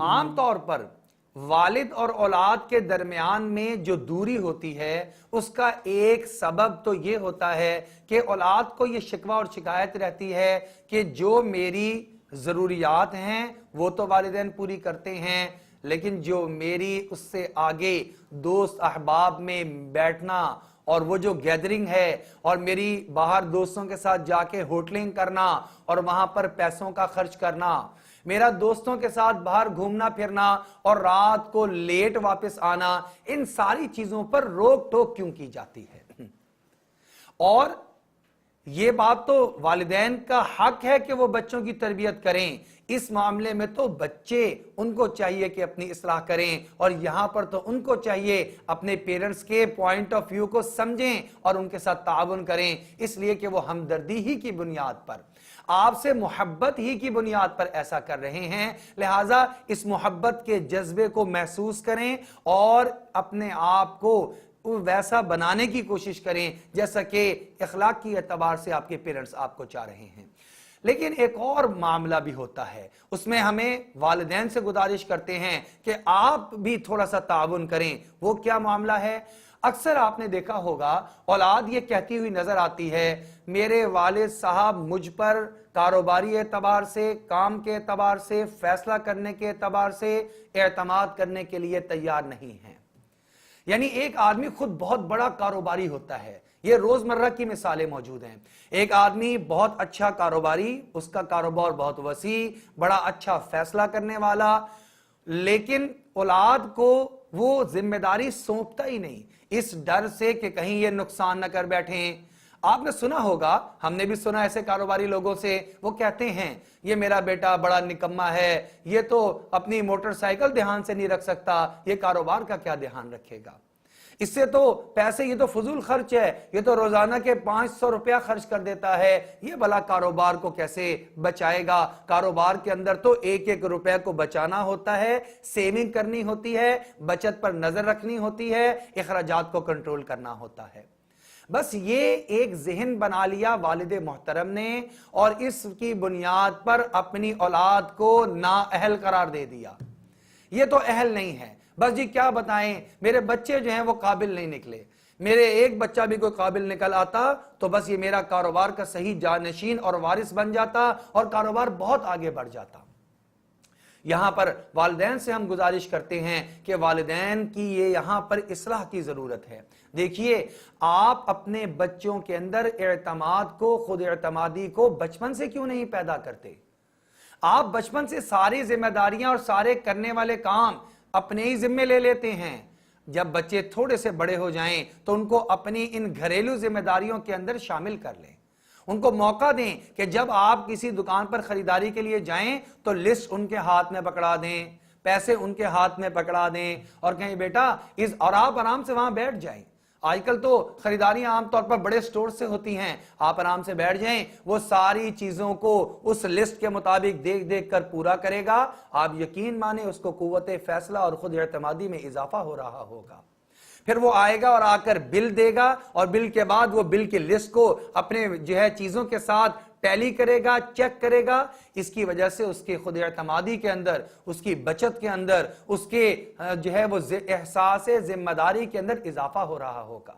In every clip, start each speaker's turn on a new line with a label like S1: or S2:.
S1: عام طور پر والد اور اولاد کے درمیان میں جو دوری ہوتی ہے اس کا ایک سبب تو یہ ہوتا ہے کہ اولاد کو یہ شکوہ اور شکایت رہتی ہے کہ جو میری ضروریات ہیں وہ تو والدین پوری کرتے ہیں، لیکن جو میری اس سے آگے دوست احباب میں بیٹھنا اور وہ جو گیدرنگ ہے اور میری باہر دوستوں کے ساتھ جا کے ہوٹلنگ کرنا اور وہاں پر پیسوں کا خرچ کرنا، میرا دوستوں کے ساتھ باہر گھومنا پھرنا اور رات کو لیٹ واپس آنا، ان ساری چیزوں پر روک ٹوک کیوں کی جاتی ہے؟ اور یہ بات تو والدین کا حق ہے کہ وہ بچوں کی تربیت کریں، اس معاملے میں تو بچے ان کو چاہیے کہ اپنی اصلاح کریں، اور یہاں پر تو ان کو چاہیے اپنے پیرنٹس کے پوائنٹ آف ویو کو سمجھیں اور ان کے ساتھ تعاون کریں، اس لیے کہ وہ ہمدردی ہی کی بنیاد پر، آپ سے محبت ہی کی بنیاد پر ایسا کر رہے ہیں، لہٰذا اس محبت کے جذبے کو محسوس کریں اور اپنے آپ کو ویسا بنانے کی کوشش کریں جیسا کہ اخلاق کی اعتبار سے آپ کے پیرنٹس آپ کو چاہ رہے ہیں۔ لیکن ایک اور معاملہ بھی ہوتا ہے، اس میں ہمیں والدین سے گزارش کرتے ہیں کہ آپ بھی تھوڑا سا تعاون کریں۔ وہ کیا معاملہ ہے؟ اکثر آپ نے دیکھا ہوگا اولاد یہ کہتی ہوئی نظر آتی ہے، میرے والد صاحب مجھ پر کاروباری اعتبار سے، کام کے اعتبار سے، فیصلہ کرنے کے اعتبار سے اعتماد کرنے کے لیے تیار نہیں ہیں۔ یعنی ایک آدمی خود بہت بڑا کاروباری ہوتا ہے، یہ روزمرہ کی مثالیں موجود ہیں۔ ایک آدمی بہت اچھا کاروباری، اس کا کاروبار بہت وسیع، بڑا اچھا فیصلہ کرنے والا، لیکن اولاد کو وہ ذمہ داری سونپتا ہی نہیں، اس ڈر سے کہ کہیں یہ نقصان نہ کر بیٹھیں۔ آپ نے سنا ہوگا، ہم نے بھی سنا ایسے کاروباری لوگوں سے، وہ کہتے ہیں یہ میرا بیٹا بڑا نکما ہے، یہ تو اپنی موٹر سائیکل دھیان سے نہیں رکھ سکتا، یہ کاروبار کا کیا دھیان رکھے گا، اس سے تو پیسے، یہ تو فضول خرچ ہے، یہ تو روزانہ کے 500 روپیہ خرچ کر دیتا ہے، یہ بھلا کاروبار کو کیسے بچائے گا؟ کاروبار کے اندر تو ایک ایک روپے کو بچانا ہوتا ہے، سیونگ کرنی ہوتی ہے، بچت پر نظر رکھنی ہوتی ہے، اخراجات کو کنٹرول کرنا ہوتا ہے۔ بس یہ ایک ذہن بنا لیا والد محترم نے اور اس کی بنیاد پر اپنی اولاد کو نااہل قرار دے دیا، یہ تو اہل نہیں ہے، بس جی کیا بتائیں، میرے بچے جو ہیں وہ قابل نہیں نکلے، میرے ایک بچہ بھی کوئی قابل نکل آتا تو بس یہ میرا کاروبار کا صحیح جانشین اور وارث بن جاتا اور کاروبار بہت آگے بڑھ جاتا۔ یہاں پر والدین سے ہم گزارش کرتے ہیں کہ والدین کی یہ یہاں پر اصلاح کی ضرورت ہے۔ دیکھیے، آپ اپنے بچوں کے اندر اعتماد کو، خود اعتمادی کو بچپن سے کیوں نہیں پیدا کرتے؟ آپ بچپن سے ساری ذمہ داریاں اور سارے کرنے والے کام اپنے ہی ذمہ لے لیتے ہیں، جب بچے تھوڑے سے بڑے ہو جائیں تو ان کو اپنی ان گھریلو ذمہ داریوں کے اندر شامل کر لیں، ان کو موقع دیں کہ جب آپ کسی دکان پر خریداری کے لیے جائیں تو لسٹ ان کے ہاتھ میں پکڑا دیں، پیسے ان کے ہاتھ میں پکڑا دیں اور کہیں بیٹا اور آپ آرام سے وہاں بیٹھ جائیں۔ آج کل تو خریداریاں عام طور پر بڑے سٹور سے ہوتی ہیں، آپ آرام سے بیٹھ جائیں، وہ ساری چیزوں کو اس لسٹ کے مطابق دیکھ دیکھ کر پورا کرے گا، آپ یقین مانیں اس کو قوت فیصلہ اور خود اعتمادی میں اضافہ ہو رہا ہوگا۔ پھر وہ آئے گا اور آ کر بل دے گا اور بل کے بعد وہ بل کی لسٹ کو اپنے جو ہے چیزوں کے ساتھ ٹیلی کرے گا، چیک کرے گا، اس کی وجہ سے اس کے خود اعتمادی کے اندر، اس کی بچت کے اندر، اس کے جو ہے وہ احساس ذمہ داری کے اندر اضافہ ہو رہا ہوگا۔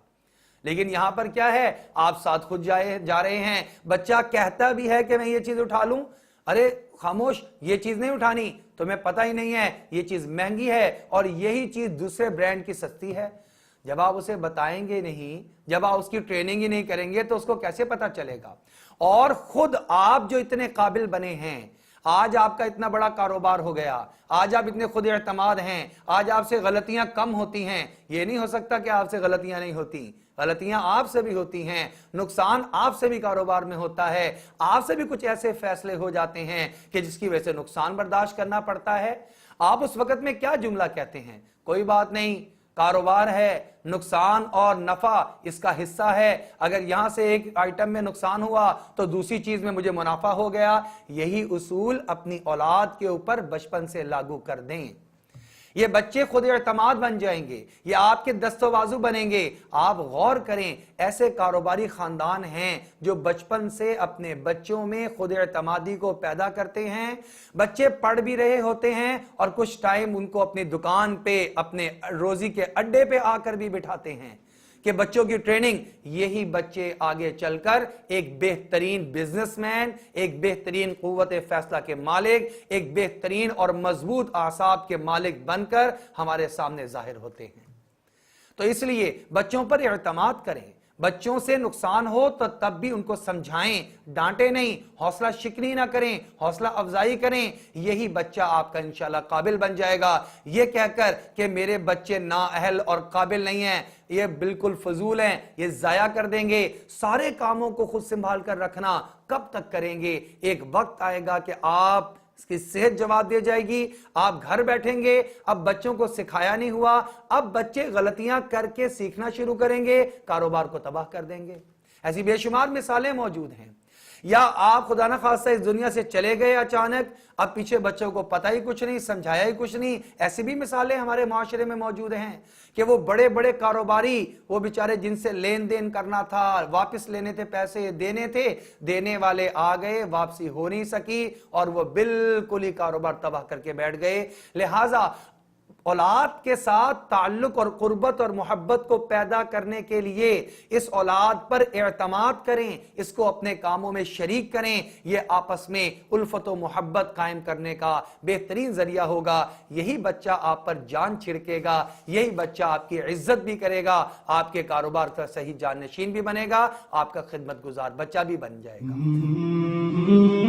S1: لیکن یہاں پر کیا ہے، آپ ساتھ خود جا رہے ہیں، بچہ کہتا بھی ہے کہ میں یہ چیز اٹھا لوں، ارے خاموش، یہ چیز نہیں اٹھانی، تمہیں پتہ ہی نہیں ہے یہ چیز مہنگی ہے اور یہی چیز دوسرے برانڈ کی سستی ہے۔ جب آپ اسے بتائیں گے نہیں، جب آپ اس کی ٹریننگ ہی نہیں کریں گے تو اس کو کیسے پتا چلے گا؟ اور خود آپ جو اتنے قابل بنے ہیں، آج آپ کا اتنا بڑا کاروبار ہو گیا، آج آپ اتنے خود اعتماد ہیں، آج آپ سے غلطیاں کم ہوتی ہیں، یہ نہیں ہو سکتا کہ آپ سے غلطیاں نہیں ہوتی، غلطیاں آپ سے بھی ہوتی ہیں، نقصان آپ سے بھی کاروبار میں ہوتا ہے، آپ سے بھی کچھ ایسے فیصلے ہو جاتے ہیں کہ جس کی وجہ سے نقصان برداشت کرنا پڑتا ہے۔ آپ اس وقت میں کیا جملہ کہتے ہیں؟ کوئی بات نہیں، کاروبار ہے، نقصان اور نفع اس کا حصہ ہے، اگر یہاں سے ایک آئٹم میں نقصان ہوا تو دوسری چیز میں مجھے منافع ہو گیا۔ یہی اصول اپنی اولاد کے اوپر بچپن سے لاگو کر دیں۔ یہ بچے خود اعتماد بن جائیں گے, یہ آپ کے دست و بازو بنیں گے. آپ غور کریں, ایسے کاروباری خاندان ہیں جو بچپن سے اپنے بچوں میں خود اعتمادی کو پیدا کرتے ہیں. بچے پڑھ بھی رہے ہوتے ہیں اور کچھ ٹائم ان کو اپنی دکان پہ, اپنے روزی کے اڈے پہ آ کر بھی بٹھاتے ہیں کہ بچوں کی ٹریننگ. یہی بچے آگے چل کر ایک بہترین بزنس مین, ایک بہترین قوت فیصلہ کے مالک, ایک بہترین اور مضبوط اعصاب کے مالک بن کر ہمارے سامنے ظاہر ہوتے ہیں. تو اس لیے بچوں پر اعتماد کریں. بچوں سے نقصان ہو تو تب بھی ان کو سمجھائیں, ڈانٹے نہیں, حوصلہ شکنی نہ کریں, حوصلہ افزائی کریں. یہی بچہ آپ کا انشاءاللہ قابل بن جائے گا. یہ کہہ کر کہ میرے بچے نااہل اور قابل نہیں ہیں, یہ بالکل فضول ہیں, یہ ضائع کر دیں گے. سارے کاموں کو خود سنبھال کر رکھنا کب تک کریں گے؟ ایک وقت آئے گا کہ آپ اس کی صحت جواب دے جائے گی, آپ گھر بیٹھیں گے, اب بچوں کو سکھایا نہیں ہوا, اب بچے غلطیاں کر کے سیکھنا شروع کریں گے, کاروبار کو تباہ کر دیں گے. ایسی بے شمار مثالیں موجود ہیں. یا آپ خدا نہ خواستہ اس دنیا سے چلے گئے اچانک, اب پیچھے بچوں کو پتہ ہی کچھ نہیں, سمجھایا ہی کچھ نہیں. ایسی بھی مثالیں ہمارے معاشرے میں موجود ہیں کہ وہ بڑے بڑے کاروباری, وہ بیچارے جن سے لین دین کرنا تھا, واپس لینے تھے, پیسے دینے تھے, دینے والے آ گئے, واپسی ہو نہیں سکی اور وہ بالکل ہی کاروبار تباہ کر کے بیٹھ گئے. لہٰذا اولاد کے ساتھ تعلق اور قربت اور محبت کو پیدا کرنے کے لیے اس اولاد پر اعتماد کریں, اس کو اپنے کاموں میں شریک کریں. یہ آپس میں الفت و محبت قائم کرنے کا بہترین ذریعہ ہوگا. یہی بچہ آپ پر جان چھڑکے گا, یہی بچہ آپ کی عزت بھی کرے گا, آپ کے کاروبار کا صحیح جانشین بھی بنے گا, آپ کا خدمت گزار بچہ بھی بن جائے گا.